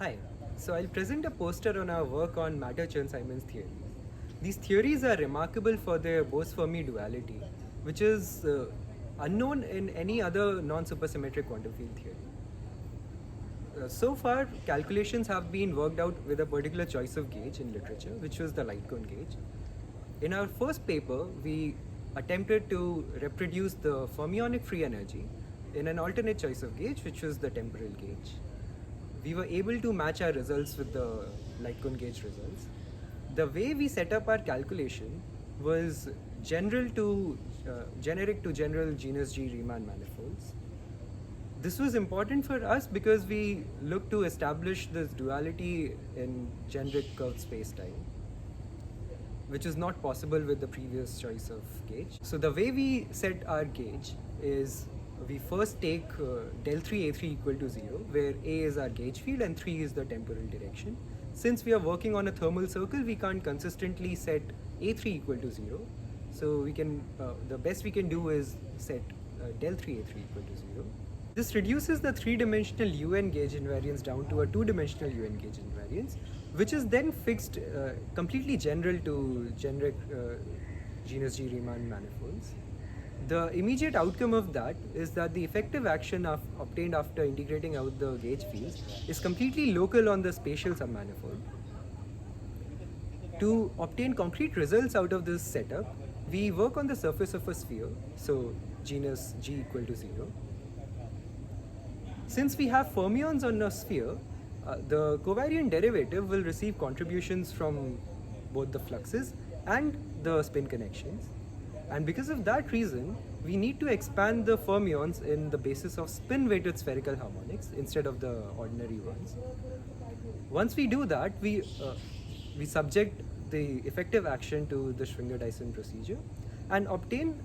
Hi, so I'll present a poster on our work on Matter-Chern-Simons theories. These theories are remarkable for their Bose-Fermi duality, which is unknown in any other non-supersymmetric quantum field theory. So far, calculations have been worked out with a particular choice of gauge in literature, which was the light cone gauge. In our first paper, we attempted to reproduce the fermionic free energy in an alternate choice of gauge, which was the temporal gauge. We were able to match our results with the light cone gauge results. The way we set up our calculation was generic to general genus G Riemann manifolds. This was important for us because we looked to establish this duality in generic curved space-time, which is not possible with the previous choice of gauge. So the way we set our gauge is we first take del 3 A3 equal to 0, where A is our gauge field and 3 is the temporal direction. Since we are working on a thermal circle, we can't consistently set A3 equal to 0. So we can the best we can do is set del 3 A3 equal to 0. This reduces the three-dimensional UN gauge invariance down to a two-dimensional UN gauge invariance, which is then fixed completely general to generic genus G Riemann manifolds. The immediate outcome of that is that the effective action obtained after integrating out the gauge fields is completely local on the spatial submanifold. To obtain concrete results out of this setup, we work on the surface of a sphere, so genus G equal to 0. Since we have fermions on a sphere, the covariant derivative will receive contributions from both the fluxes and the spin connections. And because of that reason, we need to expand the fermions in the basis of spin-weighted spherical harmonics instead of the ordinary ones. Once we do that, we subject the effective action to the Schwinger-Dyson procedure and obtain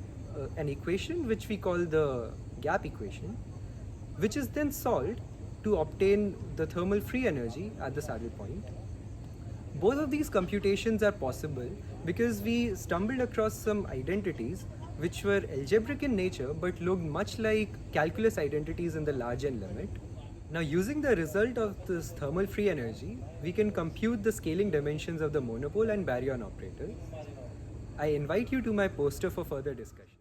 an equation which we call the gap equation, which is then solved to obtain the thermal free energy at the saddle point. Both of these computations are possible because we stumbled across some identities which were algebraic in nature but looked much like calculus identities in the large N limit. Now, using the result of this thermal free energy, we can compute the scaling dimensions of the monopole and baryon operator. I invite you to my poster for further discussion.